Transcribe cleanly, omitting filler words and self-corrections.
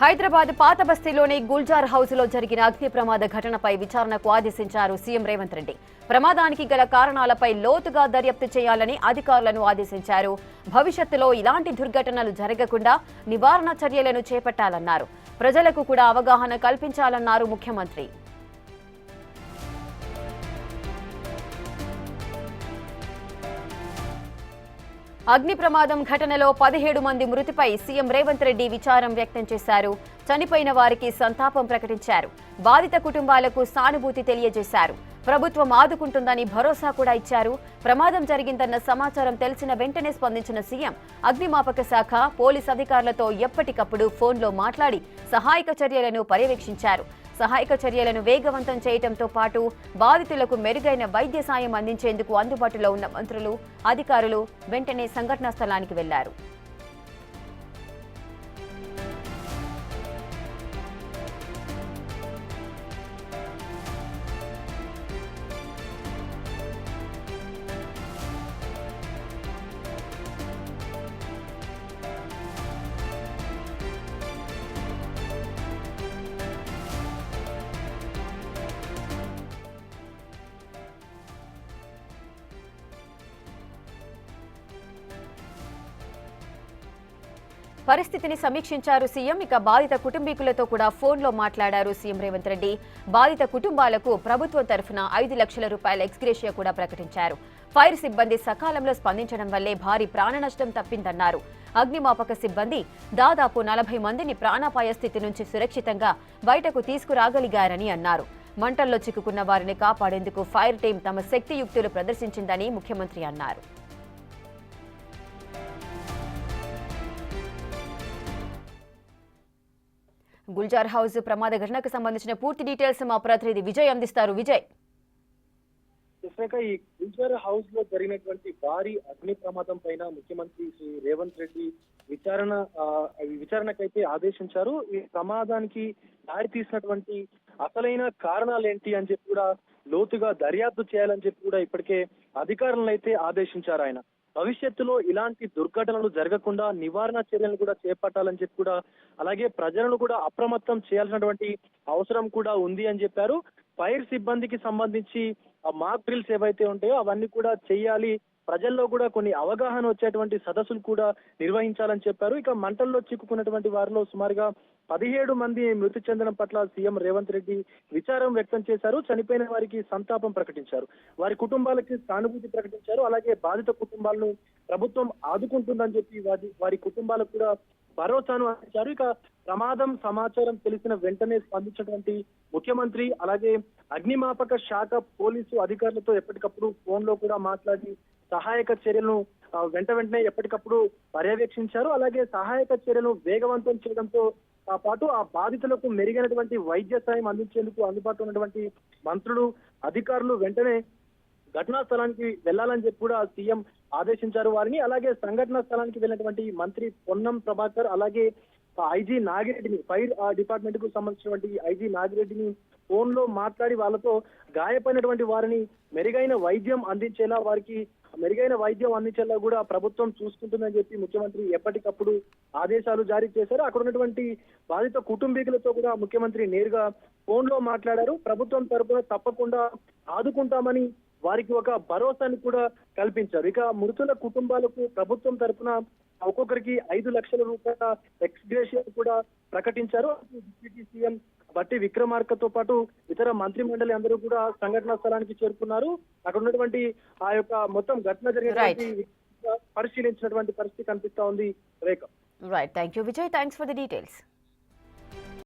హైదరాబాద్ పాత బస్తీలోని గుల్జార్ హౌస్ లో జరిగిన అగ్ని ప్రమాద ఘటనపై విచారణకు ఆదేశించారు సీఎం రేవంత్ రెడ్డి. ప్రమాదానికి గల కారణాలపై లోతుగా దర్యాప్తు చేయాలని అధికారులను ఆదేశించారు. భవిష్యత్తులో ఇలాంటి దుర్ఘటనలు జరగకుండా నివారణ చర్యలను చేపట్టాలన్నారు. ప్రజలకు కూడా అవగాహన కల్పించాలన్నారు ముఖ్యమంత్రి. అగ్ని ప్రమాదం ఘటనలో 17 మంది మృతిపై సీఎం రేవంత్ రెడ్డి విచారం వ్యక్తం చేశారు. చనిపోయిన వారికి సంతాపం ప్రకటించారు. బాధిత కుటుంబాలకు సానుభూతి తెలియజేశారు. ప్రభుత్వం ఆదుకుంటుందని భరోసా కూడా ఇచ్చారు. ప్రమాదం జరిగిందన్న సమాచారం తెలిసిన వెంటనే స్పందించిన సీఎం అగ్నిమాపక శాఖ, పోలీస్ అధికారులతో ఎప్పటికప్పుడు ఫోన్లో మాట్లాడి సహాయక చర్యలను పర్యవేక్షించారు. సహాయక చర్యలను వేగవంతం చేయడంతో పాటు బాధితులకు మెరుగైన వైద్య సాయం అందించేందుకు అందుబాటులో ఉన్న మంత్రులు, అధికారులు వెంటనే సంఘటనా స్థలానికి వెళ్లారు. పరిస్థితిని సమీక్షించారు సీఎం. ఇక బాధిత కుటుంబీకులతో కూడా ఫోన్లో మాట్లాడారు సీఎం రేవంత్ రెడ్డి. బాధిత కుటుంబాలకు ప్రభుత్వం తరఫున 5 లక్షల రూపాయల ఎక్స్గ్రేషియా కూడా ప్రకటించారు. ఫైర్ సిబ్బంది సకాలంలో స్పందించడం వల్లే భారీ ప్రాణ నష్టం తప్పిందన్నారు. అగ్నిమాపక సిబ్బంది దాదాపు 40 మందిని ప్రాణాపాయ స్థితి నుంచి సురక్షితంగా బయటకు తీసుకురాగలిగారని అన్నారు. మంటల్లో చిక్కుకున్న వారిని కాపాడేందుకు ఫైర్ టీం తమ శక్తియుక్తులు ప్రదర్శించిందని ముఖ్యమంత్రి అన్నారు. గుల్జార్ హౌస్ ప్రమాద ఘటనకు సంబంధించిన పూర్తి డీటెయిల్స్ మా ప్రతినిధి విజయ్ అందిస్తారు. విజయ్, ఈ గుల్జార్ హౌస్ లో జరిగినటువంటి భారీ అగ్ని ప్రమాదం పైన ముఖ్యమంత్రి శ్రీ రేవంత్ రెడ్డి విచారణకైతే ఆదేశించారు. ఈ ప్రమాదానికి దారి తీసినటువంటి అసలైన కారణాలు ఏంటి అని చెప్పి కూడా లోతుగా దర్యాప్తు చేయాలని చెప్పి కూడా ఇప్పటికే అధికారులను అయితే ఆదేశించారు ఆయన. భవిష్యత్తులో ఇలాంటి దుర్ఘటనలు జరగకుండా నివారణ చర్యలను కూడా చేపట్టాలని చెప్పి కూడా, అలాగే ప్రజలను కూడా అప్రమత్తం చేయాల్సినటువంటి అవసరం కూడా ఉంది అని చెప్పారు. ఫైర్ సిబ్బందికి సంబంధించి మాక్ డ్రిల్స్ ఏవైతే ఉంటాయో అవన్నీ కూడా చేయాలి. ప్రజల్లో కూడా కొన్ని అవగాహన వచ్చేటువంటి సదస్సులు కూడా నిర్వహించాలని చెప్పారు. ఇక మంటల్లో చిక్కుకున్నటువంటి వారిలో సుమారుగా 17 మంది మృతి చెందడం పట్ల సీఎం రేవంత్ రెడ్డి విచారం వ్యక్తం చేశారు. చనిపోయిన వారికి సంతాపం ప్రకటించారు. వారి కుటుంబాలకి సానుభూతి ప్రకటించారు. అలాగే బాధిత కుటుంబాలను ప్రభుత్వం ఆదుకుంటుందని చెప్పి వారి కుటుంబాలకు కూడా భరోసాను అందించారు. ఇక ప్రమాదం సమాచారం తెలిసిన వెంటనే స్పందించినటువంటి ముఖ్యమంత్రి, అలాగే అగ్నిమాపక శాఖ, పోలీసు అధికారులతో ఎప్పటికప్పుడు ఫోన్ లో కూడా మాట్లాడి సహాయక చర్యలను వెంటనే ఎప్పటికప్పుడు పర్యవేక్షించారు. అలాగే సహాయక చర్యలను వేగవంతం చేయడంతో పాటు ఆ బాధితులకు మెరుగైనటువంటి వైద్య సాయం అందించేందుకు అందుబాటులో ఉన్నటువంటి మంత్రులు, అధికారులు వెంటనే ఘటనా స్థలానికి వెళ్లాలని చెప్పి కూడా సీఎం ఆదేశించారు వారిని. అలాగే సంఘటనా స్థలానికి వెళ్ళినటువంటి మంత్రి పొన్నం ప్రభాకర్, అలాగే ఐజీ నాగిరెడ్డిని, ఫైర్ డిపార్ట్మెంట్ కు సంబంధించినటువంటి ఐజీ నాగిరెడ్డిని ఫోన్ లో మాట్లాడి వాళ్ళతో గాయపడినటువంటి వారిని మెరుగైన వైద్యం అందించేలా కూడా ప్రభుత్వం చూసుకుంటుందని చెప్పి ముఖ్యమంత్రి ఎప్పటికప్పుడు ఆదేశాలు జారీ చేశారు. అక్కడ ఉన్నటువంటి బాధిత కుటుంబీకులతో కూడా ముఖ్యమంత్రి నేరుగా ఫోన్ లో మాట్లాడారు. ప్రభుత్వం తరపున తప్పకుండా ఆదుకుంటామని వారికి ఒక భరోసాని కూడా కల్పించారు. ఇక మృతుల కుటుంబాలకు ప్రభుత్వం తరపున ఒక్కొక్కరికి 5 లక్షల రూపాయల ఎక్స్గ్రేషియా కూడా ప్రకటించారు. డిప్యూటీ సీఎం బట్టి విక్రమార్కతో పాటు ఇతర మంత్రి మండలి అందరూ కూడా సంఘటనా స్థలానికి చేరుకున్నారు. అక్కడ ఉన్నటువంటి ఆ యొక్క మొత్తం ఘటన జరిగినటువంటి పరిశీలించినటువంటి పరిస్థితి కనిపిస్తా ఉంది. Rekha. Right, thank you Vijay, thanks for the details.